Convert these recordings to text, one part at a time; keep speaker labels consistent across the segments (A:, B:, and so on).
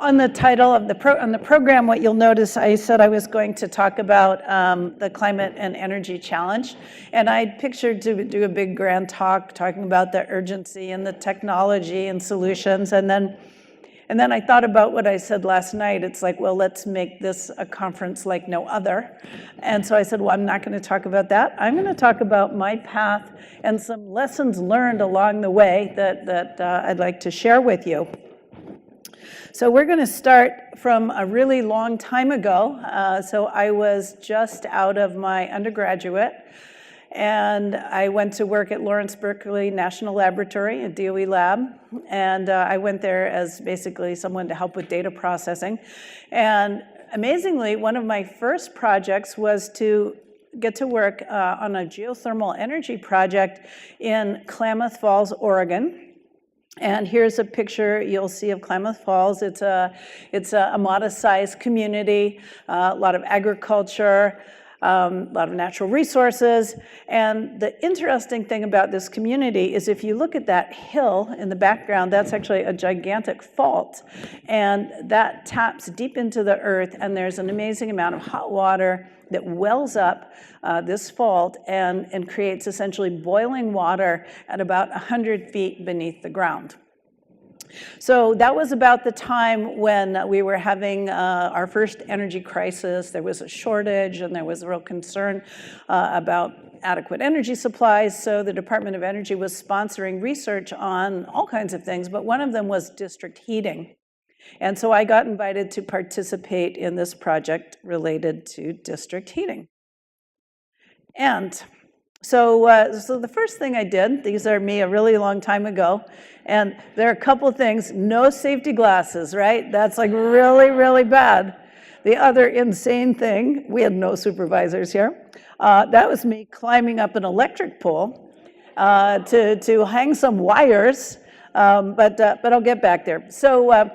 A: On the title of on the program, what you'll notice, I said I was going to talk about the climate and energy challenge, and I pictured to do a big grand talk talking about the urgency and the technology and solutions, and then I thought about what I said last night. It's like, well, let's make this a conference like no other, and so I said, well, I'm not going to talk about that. I'm going to talk about my path and some lessons learned along the way that I'd like to share with you. So we're going to start from a really long time ago. So I was just out of my undergraduate, and I went to work at Lawrence Berkeley National Laboratory, a DOE lab, and I went there as basically someone to help with data processing. And amazingly, one of my first projects was to get to work on a geothermal energy project in Klamath Falls, Oregon. And here's a picture you'll see of Klamath Falls. It's a modest-sized community, a lot of agriculture, a lot of natural resources. And the interesting thing about this community is if you look at that hill in the background, that's actually a gigantic fault. And that taps deep into the earth, and there's an amazing amount of hot water that wells up this fault and creates essentially boiling water at about 100 feet beneath the ground. So that was about the time when we were having our first energy crisis. There was a shortage, and there was a real concern about adequate energy supplies. So the Department of Energy was sponsoring research on all kinds of things, but one of them was district heating. And so I got invited to participate in this project related to district heating. And so the first thing I did, these are me a really long time ago, and there are a couple things. No safety glasses, right? That's like really, really bad. The other insane thing, we had no supervisors here, that was me climbing up an electric pole to hang some wires, but I'll get back there. So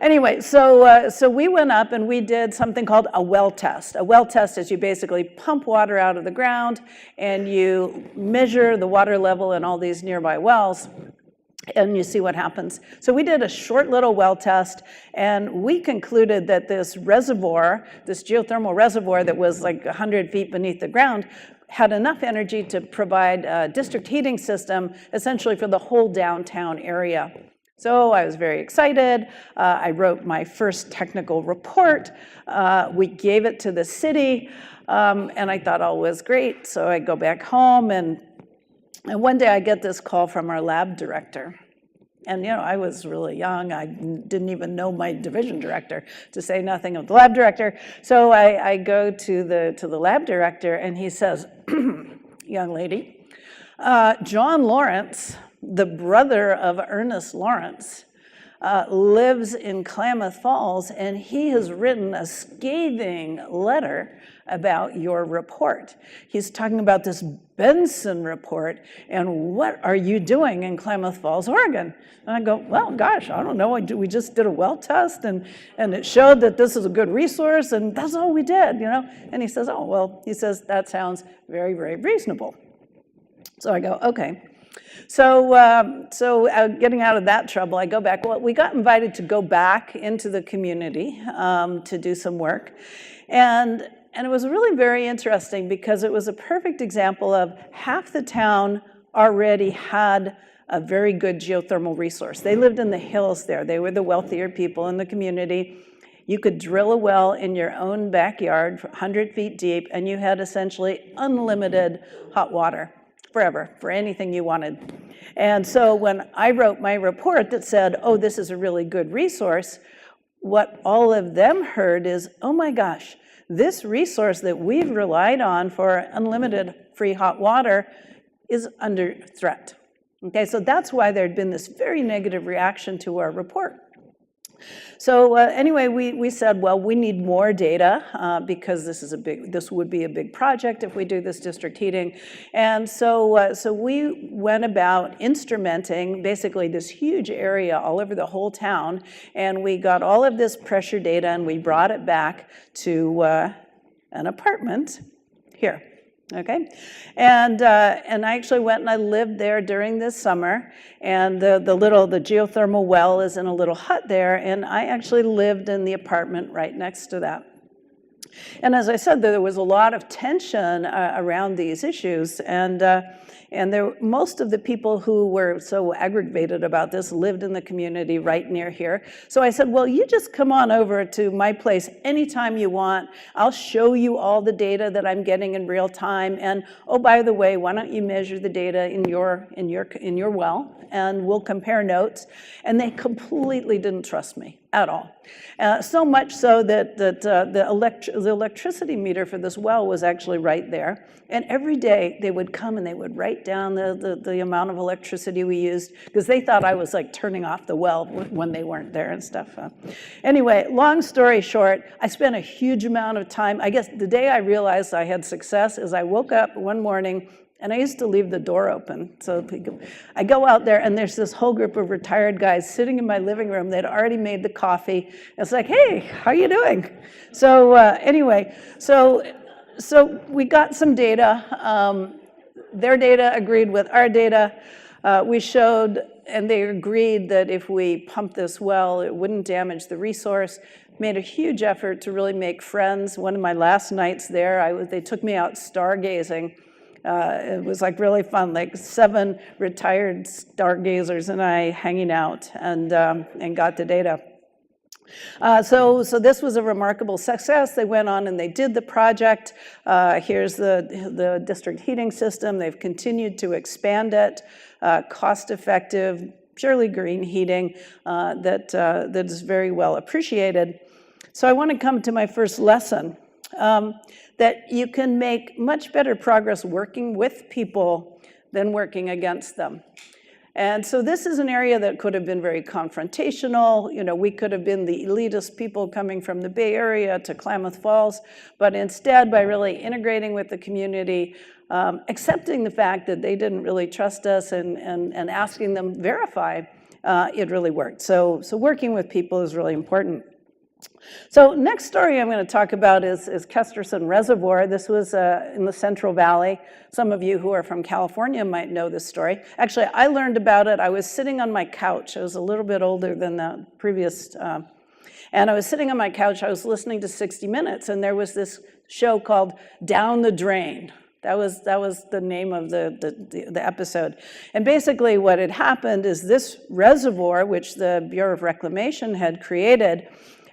A: anyway, so we went up and we did something called a well test. A well test is you basically pump water out of the ground and you measure the water level in all these nearby wells, and you see what happens. So we did a short little well test, and we concluded that this reservoir, this geothermal reservoir that was like 100 feet beneath the ground, had enough energy to provide a district heating system essentially for the whole downtown area. So I was very excited. I wrote my first technical report. We gave it to the city, and I thought all was great. So I go back home, and one day I get this call from our lab director. And you know, I was really young. I didn't even know my division director, to say nothing of the lab director. So I go to the lab director, and he says, young lady, John Lawrence, the brother of Ernest Lawrence, lives in Klamath Falls, and he has written a scathing letter about your report. He's talking about this Benson report, and what are you doing in Klamath Falls, Oregon? And I go, well, gosh, I don't know. We just did a well test, and it showed that this is a good resource, and that's all we did, you know? And he says, oh, well, he says, that sounds very, very reasonable. So I go, okay. So getting out of that trouble, I go back. Well, we got invited to go back into the community to do some work. And it was really very interesting because it was a perfect example of half the town already had a very good geothermal resource. They lived in the hills there. They were the wealthier people in the community. You could drill a well in your own backyard 100 feet deep, and you had essentially unlimited hot water forever, for anything you wanted. And so when I wrote my report that said, oh, this is a really good resource, what all of them heard is, oh my gosh, this resource that we've relied on for unlimited free hot water is under threat. Okay, so that's why there'd been this very negative reaction to our report. So anyway, we said, well, we need more data because this would be a big project if we do this district heating. And so we went about instrumenting basically this huge area all over the whole town, and we got all of this pressure data and we brought it back to an apartment here. Okay, and I actually went and I lived there during this summer, and the geothermal well is in a little hut there, and I actually lived in the apartment right next to that. And as I said, there was a lot of tension around these issues, and most of the people who were so aggravated about this lived in the community right near here. So I said, well, you just come on over to my place anytime you want. I'll show you all the data that I'm getting in real time. And oh, by the way, why don't you measure the data in your well, and we'll compare notes. And they completely didn't trust me at all. So much so that the electricity meter for this well was actually right there. And every day they would come and they would write down the amount of electricity we used, because they thought I was like turning off the well when they weren't there and stuff. Anyway, long story short, I spent a huge amount of time. I guess the day I realized I had success is I woke up one morning, and I used to leave the door open. So I go out there, and there's this whole group of retired guys sitting in my living room. They'd already made the coffee. It's like, hey, how you doing? So anyway, so we got some data. Their data agreed with our data. We showed, and they agreed that if we pumped this well, it wouldn't damage the resource. Made a huge effort to really make friends. One of my last nights there, they took me out stargazing. It was like really fun, like 7 retired stargazers and I hanging out and got the data. So this was a remarkable success. They went on and they did the project. Here's the district heating system. They've continued to expand it, cost-effective, purely green heating that is very well appreciated. So I want to come to my first lesson. That you can make much better progress working with people than working against them. And so this is an area that could have been very confrontational. You know, we could have been the elitist people coming from the Bay Area to Klamath Falls, but instead, by really integrating with the community, accepting the fact that they didn't really trust us and asking them verify, it really worked. So working with people is really important. So next story I'm going to talk about is Kesterson Reservoir. This was in the Central Valley. Some of you who are from California might know this story. Actually, I learned about it. I was sitting on my couch. I was a little bit older than the previous, and I was sitting on my couch. I was listening to 60 Minutes, and there was this show called Down the Drain. That was the name of the episode. And basically what had happened is this reservoir, which the Bureau of Reclamation had created,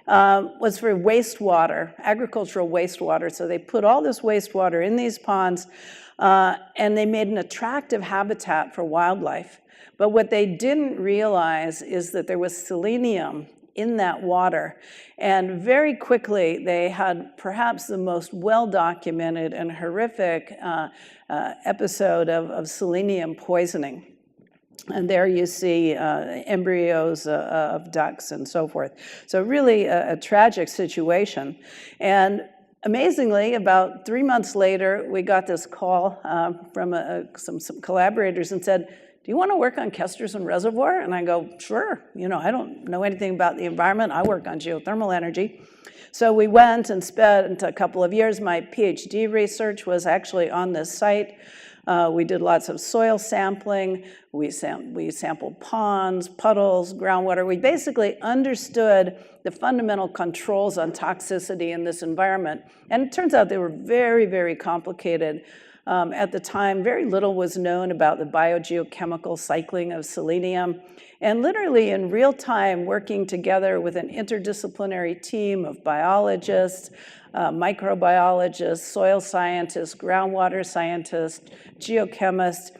A: was for wastewater, agricultural wastewater. So they put all this wastewater in these ponds, and they made an attractive habitat for wildlife. But what they didn't realize is that there was selenium in that water. And very quickly, they had perhaps the most well-documented and horrific episode of selenium poisoning. And there you see embryos of ducks and so forth. So really a tragic situation. And amazingly, about 3 months later, we got this call from some collaborators and said, do you want to work on Kesterson Reservoir? And I go, sure. You know, I don't know anything about the environment. I work on geothermal energy. So we went and spent a couple of years. My PhD research was actually on this site. We did lots of soil sampling. We sampled ponds, puddles, groundwater. We basically understood the fundamental controls on toxicity in this environment. And it turns out they were very, very complicated. At the time, very little was known about the biogeochemical cycling of selenium. And literally in real time, working together with an interdisciplinary team of biologists, microbiologists, soil scientists, groundwater scientists, geochemists,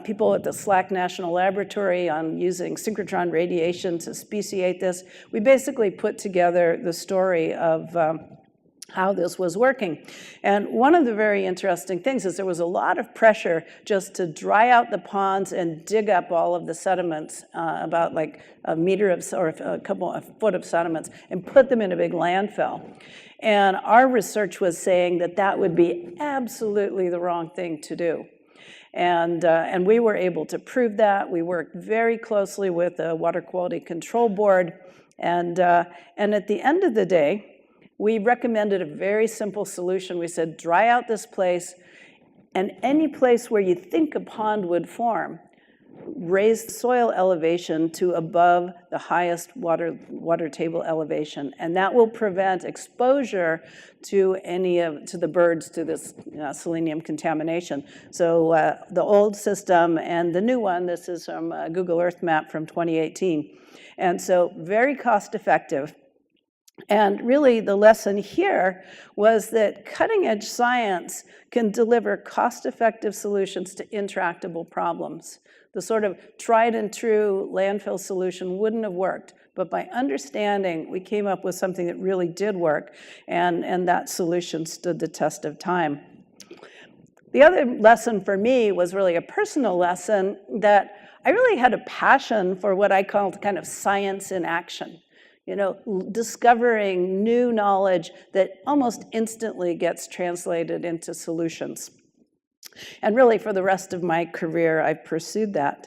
A: people at the SLAC National Laboratory on using synchrotron radiation to speciate this. We basically put together the story of how this was working. And one of the very interesting things is there was a lot of pressure just to dry out the ponds and dig up all of the sediments, about like a meter of, or a foot of sediments, and put them in a big landfill. And our research was saying that that would be absolutely the wrong thing to do. And we were able to prove that. We worked very closely with the Water Quality Control Board. And at the end of the day, we recommended a very simple solution. We said, dry out this place And any place where you think a pond would form, raise soil elevation to above the highest water table elevation, and that will prevent exposure to the birds to this selenium contamination. So the old system and the new one, this is from a Google Earth map from 2018, and so very cost effective. And really the lesson here was that cutting edge science can deliver cost-effective solutions to intractable problems. The sort of tried and true landfill solution wouldn't have worked, but by understanding, we came up with something that really did work, and that solution stood the test of time. The other lesson for me was really a personal lesson, that I really had a passion for what I called kind of science in action. Discovering new knowledge that almost instantly gets translated into solutions. And really, for the rest of my career, I've pursued that.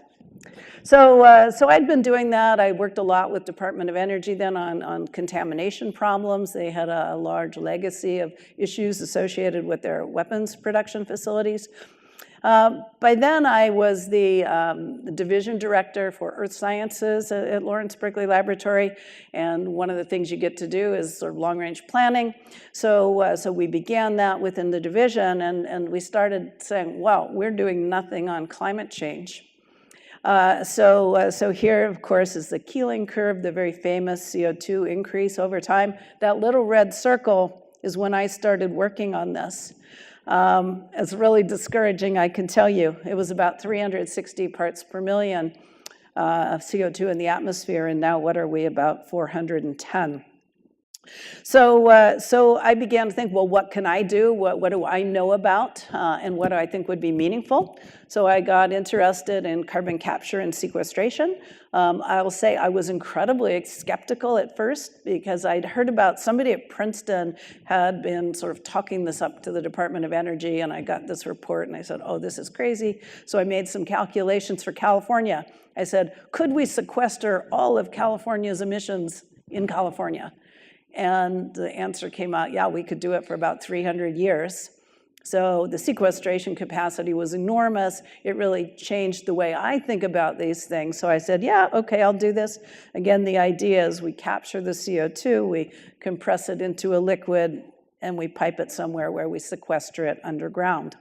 A: So I'd been doing that. I worked a lot with Department of Energy then on contamination problems. They had a large legacy of issues associated with their weapons production facilities. By then, I was the division director for Earth Sciences at Lawrence Berkeley Laboratory, and one of the things you get to do is sort of long-range planning. So we began that within the division, and we started saying, wow, we're doing nothing on climate change. So here, of course, is the Keeling curve, the very famous CO2 increase over time. That little red circle is when I started working on this. It's really discouraging, I can tell you. It was about 360 parts per million of CO2 in the atmosphere, and now what are we, about 410. So I began to think, well, what can I do? What do I know about? And what do I think would be meaningful? So I got interested in carbon capture and sequestration. I'll say I was incredibly skeptical at first, because I'd heard about somebody at Princeton had been sort of talking this up to the Department of Energy, and I got this report and I said, oh, this is crazy. So I made some calculations for California. I said, could we sequester all of California's emissions in California? And the answer came out, yeah, we could do it for about 300 years. So the sequestration capacity was enormous. It really changed the way I think about these things. So I said, yeah, okay, I'll do this. Again, the idea is we capture the CO2, we compress it into a liquid, and we pipe it somewhere where we sequester it underground.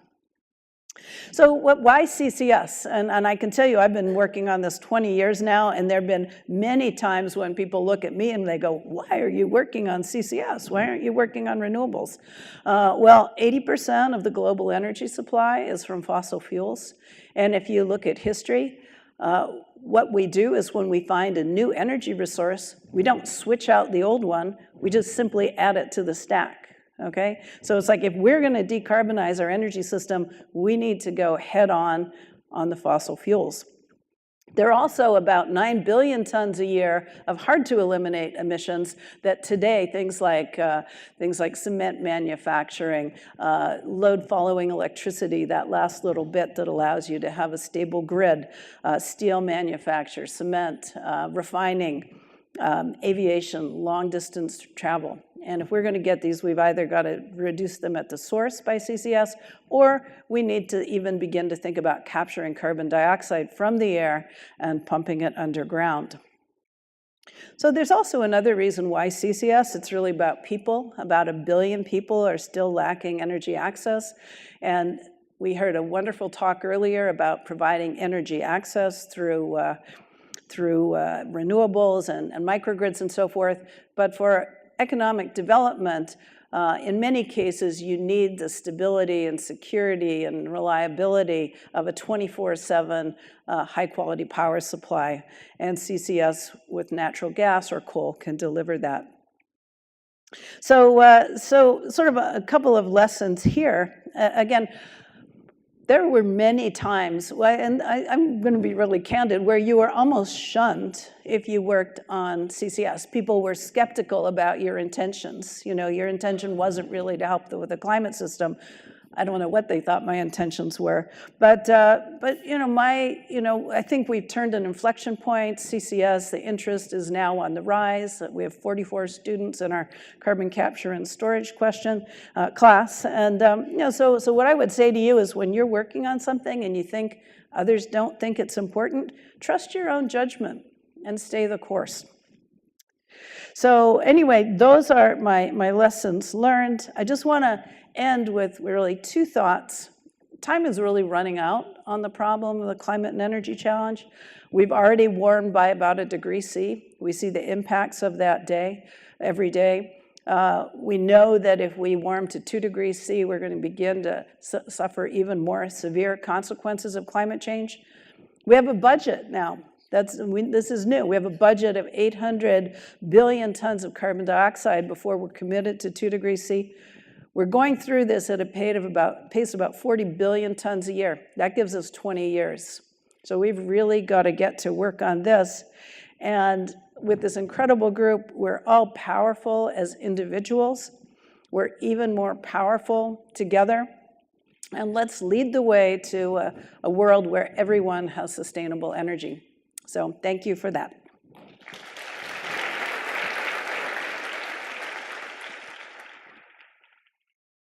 A: So why CCS? And I can tell you, I've been working on this 20 years now, and there have been many times when people look at me and they go, why are you working on CCS? Why aren't you working on renewables? Well, 80% of the global energy supply is from fossil fuels. And if you look at history, what we do is when we find a new energy resource, we don't switch out the old one, we just simply add it to the stack. Okay, so it's like if we're going to decarbonize our energy system, we need to go head on the fossil fuels. There are also about 9 billion tons a year of hard to eliminate emissions that today, things like cement manufacturing, load following electricity, that last little bit that allows you to have a stable grid, steel manufacture, cement, refining, aviation, long distance travel. And if we're going to get these, we've either got to reduce them at the source by CCS, or we need to even begin to think about capturing carbon dioxide from the air and pumping it underground. So there's also another reason why CCS. It's really about people. About 1 billion people are still lacking energy access. And we heard a wonderful talk earlier about providing energy access through renewables and microgrids and so forth. But for economic development, in many cases, you need the stability and security and reliability of a 24/7 high-quality power supply. And CCS with natural gas or coal can deliver that. So sort of a couple of lessons here. Again, there were many times, and I'm going to be really candid, where you were almost shunned if you worked on CCS. People were skeptical about your intentions. You know, your intention wasn't really to help with the climate system. I don't know what they thought my intentions were, but I think we've turned an inflection point. CCS, the interest is now on the rise. We have 44 students in our carbon capture and storage class, and so what I would say to you is, when you're working on something and you think others don't think it's important, trust your own judgment and stay the course. So anyway, those are my lessons learned. I just want to end with really two thoughts. Time is really running out on the problem of the climate and energy challenge. We've already warmed by about 1 degree C. We see the impacts of that every day. We know that if we warm to 2 degrees C, we're going to begin to suffer even more severe consequences of climate change. We have a budget now. This is new. We have a budget of 800 billion tons of carbon dioxide before we're committed to 2 degrees C. We're going through this at a pace of about 40 billion tons a year. That gives us 20 years. So we've really got to get to work on this. And with this incredible group, we're all powerful as individuals. We're even more powerful together. And let's lead the way to a world where everyone has sustainable energy. So thank you for that.